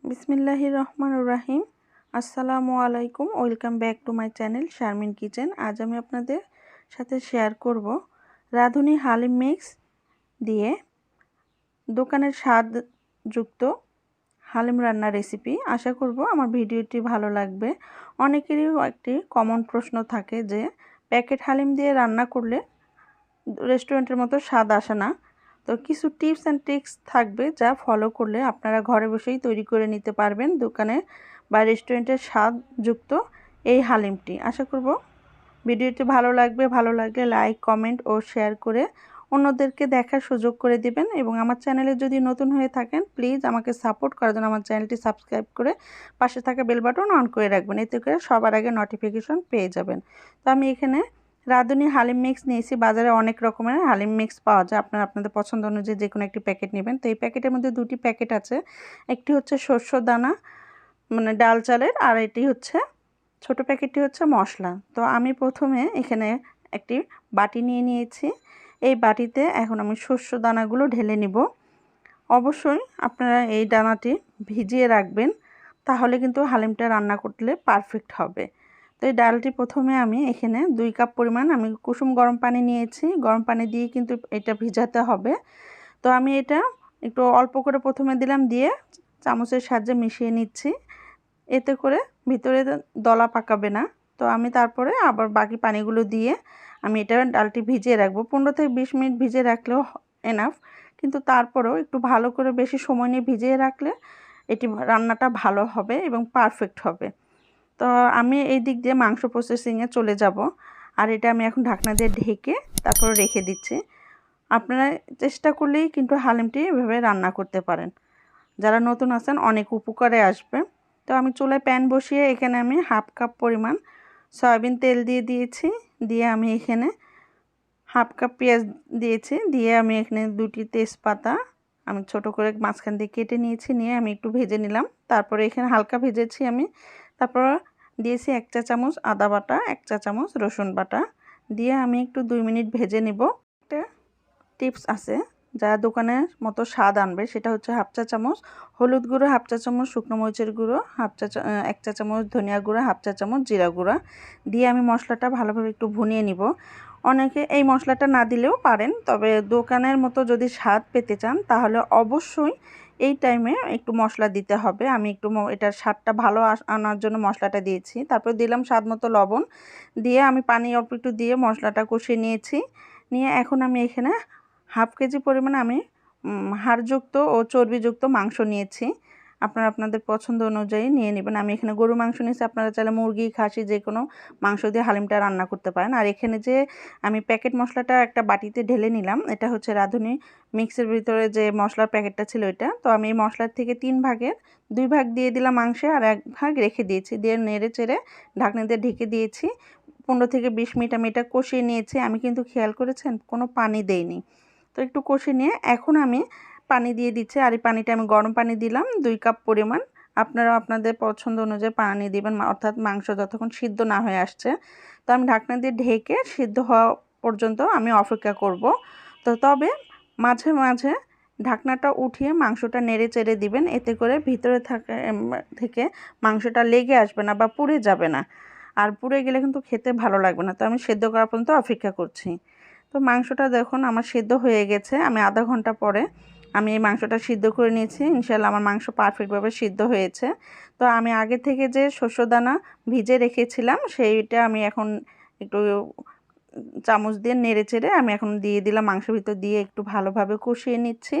बिस्मिल्लाहिर रहमानिर रहीम আসসালামু আলাইকুম welcome back to my channel Sharmin kitchen. আজ আমি আপনাদের সাথে শেয়ার করব রাঁধুনি হালিম মিক্স দিয়ে দোকানের স্বাদযুক্ত হালিম রান্নার রেসিপি। আশা করব আমার ভিডিওটি ভালো লাগবে। অনেকেরই একটি কমন প্রশ্ন থাকে যে প্যাকেট হালিম দিয়ে রান্না করলে রেস্টুরেন্টের মতো স্বাদ আসে না। তো কিছু টিপস অ্যান্ড ট্রিক্স থাকবে যা ফলো করলে আপনারা ঘরে বসেই তৈরি করে নিতে পারবেন দোকানে বা রেস্টুরেন্টের স্বাদযুক্ত এই হালিমটি। আশা করব ভিডিওটি ভালো লাগবে। ভালো লাগলে লাইক, কমেন্ট ও শেয়ার করে অন্যদেরকে দেখার সুযোগ করে দিবেন। এবং আমার চ্যানেলে যদি নতুন হয়ে থাকেন প্লিজ আমাকে সাপোর্ট করার জন্য আমার চ্যানেলটি সাবস্ক্রাইব করে পাশে থাকা বেল বাটন অন করে রাখবেন, এতে করে সবার আগে নোটিফিকেশন পেয়ে যাবেন। তো আমি এখানে রাঁধুনি হালিম মিক্স নিয়েছি। বাজারে অনেক রকমের হালিম মিক্স পাওয়া যায়, আপনারা আপনাদের পছন্দ অনুযায়ী যে কোনো একটি প্যাকেট নেবেন। তো এই প্যাকেটের মধ্যে দুটি প্যাকেট আছে, একটি হচ্ছে শস্য দানা মানে ডাল চালের, আর এটি হচ্ছে ছোট প্যাকেটটি হচ্ছে মশলা। তো আমি প্রথমে এখানে একটি বাটি নিয়ে নিয়েছি। এই বাটিতে এখন আমি শস্য দানাগুলো ঢেলে নিব। অবশ্যই আপনারা এই দানাটি ভিজিয়ে রাখবেন, তাহলে কিন্তু হালিমটা রান্না করলে পারফেক্ট হবে। তো এই ডালটি প্রথমে আমি এখানে 2 কাপ পরিমাণ আমি কুসুম গরম পানি নিয়েছি। গরম পানি দিয়ে কিন্তু এটা ভিজাতে হবে। তো আমি এটা একটু অল্প করে প্রথমে দিলাম, দিয়ে চামচের সাহায্যে মিশিয়ে নিচ্ছি, এতে করে ভিতরে দলা পাকাবে না। তো আমি তারপরে আবার বাকি পানিগুলো দিয়ে আমি এটা ডালটি ভিজিয়ে রাখবো। 15 থেকে 20 মিনিট ভিজিয়ে রাখলেও এনাফ, কিন্তু তারপরেও একটু ভালো করে বেশি সময় নিয়ে ভিজিয়ে রাখলে এটি রান্নাটা ভালো হবে এবং পারফেক্ট হবে। তো আমি এই দিক দিয়ে মাংস প্রসেসিংয়ে চলে যাব, আর এটা আমি এখন ঢাকনা দিয়ে ঢেকে তারপরে রেখে দিচ্ছি। আপনারা চেষ্টা করলেই কিন্তু হালিমটি এভাবে রান্না করতে পারেন, যারা নতুন আছেন অনেক উপকারে আসবে। তো আমি চুলায় প্যান বসিয়ে এখানে আমি 1/2 কাপ পরিমাণ সয়াবিন তেল দিয়ে দিয়েছি। দিয়ে আমি এখানে 1/2 কাপ পেঁয়াজ দিয়েছি। দিয়ে আমি এখানে 2টি তেজপাতা আমি ছোট করে মাঝখান দিয়ে কেটে নিয়েছি, নিয়ে আমি একটু ভেজে নিলাম। তারপরে এখানে হালকা ভেজেছি আমি। তারপর দিয়েছি 1 চা চামচ আদা বাটা, 1 চা চামচ রসুন বাটা, দিয়ে আমি একটু 2 মিনিট ভেজে নেব। একটা টিপস আছে যা দোকানের মতো স্বাদ আনবে, সেটা হচ্ছে 1/2 চা চামচ হলুদ গুঁড়ো, 1/2 চা চামচ শুকনো মরিচের গুঁড়ো, 1 চা চামচ ধনিয়া গুঁড়ো, 1/2 চা চামচ জিরা গুঁড়া দিয়ে আমি মশলাটা ভালোভাবে একটু ভুনিয়ে নিব। অনেকে এই মশলাটা না দিলেও পারেন, তবে দোকানের মতো যদি স্বাদ পেতে চান তাহলে অবশ্যই এই টাইমে একটু মশলা দিতে হবে। আমি একটু এটার স্বাদটা ভালো আনার জন্য মশলাটা দিয়েছি। তারপর দিলাম স্বাদ মতো লবণ, দিয়ে আমি পানি অল্প একটু দিয়ে মশলাটা কষিয়ে নিয়েছি। নিয়ে এখন আমি এখানে 1/2 কেজি পরিমাণ আমি হাড়যুক্ত ও চর্বিযুক্ত মাংস নিয়েছি। আপনারা আপনাদের পছন্দ অনুযায়ী নিয়ে নেবেন। আমি এখানে গরু মাংস নিয়েছি, আপনারা চাইলে মুরগি, খাসি যে কোনো মাংস দিয়ে হালিমটা রান্না করতে পারেন। আর এখানে যে আমি প্যাকেট মশলাটা একটা বাটিতে ঢেলে নিলাম, এটা হচ্ছে রাঁধুনি মিক্সের ভিতরে যে মশলার প্যাকেটটা ছিল এটা। তো আমি এই মশলার থেকে 3 ভাগের 2 ভাগ দিয়ে দিলাম মাংসে, আর 1 ভাগ রেখে দিয়েছি। দিয়ে নেড়ে চেড়ে ঢাকনা দিয়ে ঢেকে দিয়েছি। 15 থেকে 20 মিনিট আমি এটা কষিয়ে নিয়েছি। আমি কিন্তু খেয়াল করেছেন কোনো পানি দেইনি। তো একটু কষে নিয়ে এখন আমি পানি দিয়ে দিচ্ছি, আর এই পানিটা আমি গরম পানি দিলাম 2 কাপ পরিমাণ। আপনারা আপনাদের পছন্দ অনুযায়ী পানি দিবেন, অর্থাৎ মাংস যতক্ষণ সিদ্ধ না হয়ে আসছে। তো আমি ঢাকনা দিয়ে ঢেকে সিদ্ধ হওয়া পর্যন্ত আমি অপেক্ষা করব। তো তবে মাঝে মাঝে ঢাকনাটা উঠিয়ে মাংসটা নেড়ে চেড়ে দিবেন, এতে করে ভিতরে থেকে মাংসটা লেগে আসবে না বা পুড়ে যাবে না। আর পুড়ে গেলে কিন্তু খেতে ভালো লাগবে না। তো আমি সেদ্ধ করা পর্যন্ত অপেক্ষা করছি। তো মাংসটা দেখুন আমার সিদ্ধ হয়ে গেছে। আমি আধা ঘন্টা পরে আমি এই মাংসটা সিদ্ধ করে নিয়েছি। ইনশাআল্লাহ আমার মাংস পারফেক্টভাবে সিদ্ধ হয়েছে। তো আমি আগে থেকে যে শস্যদানা ভিজে রেখেছিলাম সেইটা আমি এখন একটু চামচ দিয়ে নেড়ে চেড়ে আমি এখন দিয়ে দিলাম মাংসের ভিতর, দিয়ে একটু ভালোভাবে কষিয়ে নিচ্ছি।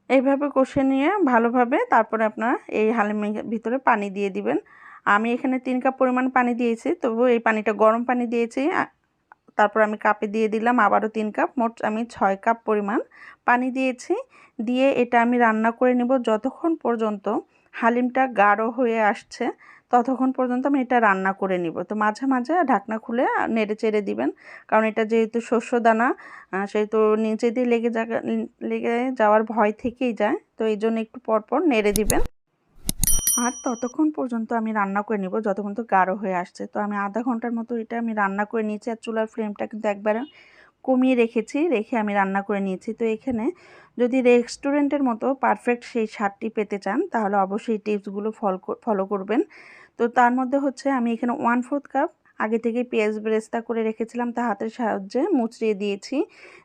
এইভাবে কষিয়ে নিয়ে ভালোভাবে তারপরে আপনারা এই হালিমের ভিতরে পানি দিয়ে দিবেন। আমি এখানে 3 কাপ পরিমাণ পানি দিয়েছি, তবু এই পানিটা গরম পানি দিয়েছি। তারপর আমি কাপে দিয়ে দিলাম আবারও 3 কাপ, মোট আমি 6 কাপ পরিমাণ পানি দিয়েছি। দিয়ে এটা আমি রান্না করে নেব যতক্ষণ পর্যন্ত হালিমটা গাঢ় হয়ে আসছে, ততক্ষণ পর্যন্ত আমি এটা রান্না করে নিব। তো মাঝে মাঝে ঢাকনা খুলে নেড়ে চেড়ে দিবেন, কারণ এটা যেহেতু শস্য দানা সেহেতু নিচে দিয়ে লেগে যাওয়ার ভয় থেকেই যায়। তো এই জন্য একটু পরপর নেড়ে দিবেন। আর ততক্ষণ পর্যন্ত আমি রান্না করে নিব যতক্ষণ তো গাঢ় হয়ে আসছে। তো আমি আধা ঘন্টার মতো এটা আমি রান্না করে নিয়েছি। আর চুলার ফ্লেমটা কিন্তু একবারে কমিয়ে রেখে আমি রান্না করে নিয়েছি। তো এখানে যদি রেস্টুরেন্টের মতো পারফেক্ট সেই স্বাদটি পেতে চান তাহলে অবশ্যই টিপসগুলো ফলো করবেন। তো তার মধ্যে হচ্ছে আমি এখানে 1/4 কাপ আগে থেকে পেঁয়াজ বেরেস্তা করে রেখেছিলাম, তা হাতের সাহায্যে মুচড়িয়ে দিয়েছি।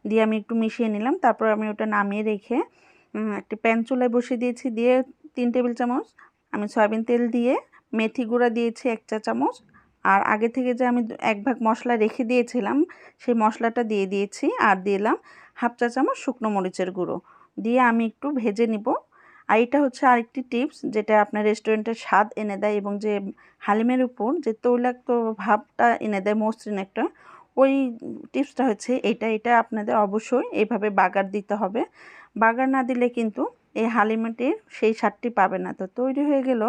দিয়ে আমি একটু মিশিয়ে নিলাম। তারপর আমি ওটা নামিয়ে রেখে একটা প্যান চুলায় বসিয়ে দিয়েছি। দিয়ে 3 টেবিল চামচ আমি সয়াবিন তেল দিয়ে মেথি গুঁড়া দিয়েছি 1 চা চামচ। আর আগে থেকে যে আমি 1 ভাগ মশলা রেখে দিয়েছিলাম সেই মশলাটা দিয়ে দিয়েছি। আর দিলাম 1/2 চা চামচ শুকনো মরিচের গুঁড়ো দিয়ে আমি একটু ভেজে নিব। আর এটা হচ্ছে আরেকটি টিপস যেটা আপনার রেস্টুরেন্টের স্বাদ এনে দেয় এবং যে হালিমের উপর যে তৈলাক্ত ভাবটা এনে দেয় মসৃণ একটা, ওই টিপসটা হচ্ছে এটা আপনাদের অবশ্যই এইভাবে বাগার দিতে হবে। বাগার না দিলে কিন্তু এই হালিমটির সেই স্বাদটি পাবে না। তো তৈরি হয়ে গেল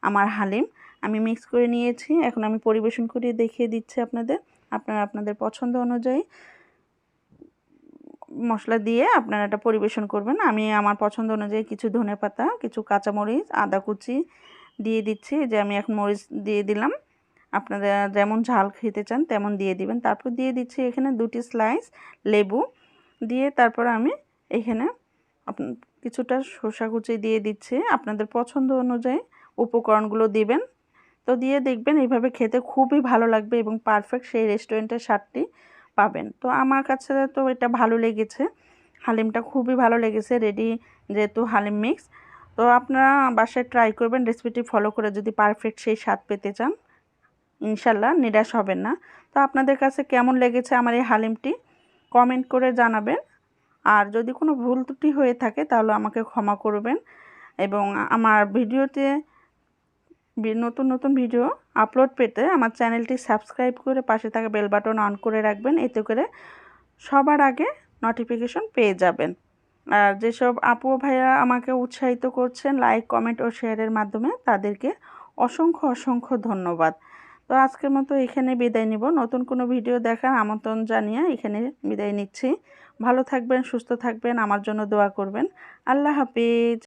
আমার হালিম। আমি মিক্স করে নিয়েছি। এখন আমি পরিবেশন করে দেখিয়ে দিচ্ছি আপনাদের। আপনারা আপনাদের পছন্দ অনুযায়ী মশলা দিয়ে আপনারা এটা পরিবেশন করবেন। আমি আমার পছন্দ অনুযায়ী কিছু ধনেপাতা, কিছু কাঁচামরিচ, আদা কুচি দিয়ে দিচ্ছি। যে আমি এখন মরিচ দিয়ে দিলাম। আপনারা যেমন ঝাল খেতে চান তেমন দিয়ে দিবেন। তারপর দিয়ে দিচ্ছি এখানে 2টি স্লাইস লেবু দিয়ে তারপর আমি এখানে কিছুটা শসা কুচি দিয়ে দিচ্ছি। আপনাদের পছন্দ অনুযায়ী উপকরণগুলো দিবেন। তো দিয়ে দেখবেন এইভাবে খেতে খুবই ভালো লাগবে এবং পারফেক্ট সেই রেস্টুরেন্টের স্বাদটি পাবেন। তো আমার কাছে তো এটা ভালো লেগেছে, হালিমটা খুবই ভালো লেগেছে রেডি যেহেতু হালিম মিক্স। তো আপনারা বাসায় ট্রাই করবেন রেসিপিটি ফলো করে যদি পারফেক্ট সেই স্বাদ পেতে চান, ইনশাল্লাহ নিরাশ হবেন না। তো আপনাদের কাছে কেমন লেগেছে আমার এই হালিমটি কমেন্ট করে জানাবেন। আর যদি কোনো ভুল ত্রুটি হয়ে থাকে তাহলে আমাকে ক্ষমা করবেন এবং আমার ভিডিওতে নতুন নতুন ভিডিও আপলোড পেতে আমার চ্যানেলটি সাবস্ক্রাইব করে পাশে থাকা বেল বাটন অন করে রাখবেন। এতে করে সবার আগে নোটিফিকেশন পেয়ে যাবেন। আর যেসব আপু ভাইয়া আমাকে উৎসাহিত করছেন লাইক কমেন্ট ও শেয়ারের মাধ্যমে তাদেরকে অসংখ্য ধন্যবাদ। তো আজকের মতো এখানে বিদায় নিব। নতুন কোনো ভিডিও দেখার আমন্ত্রণ জানিয়ে এখানে বিদায় নিচ্ছি। ভালো থাকবেন, সুস্থ থাকবেন, আমার জন্য দোয়া করবেন। আল্লাহ হাফেজ।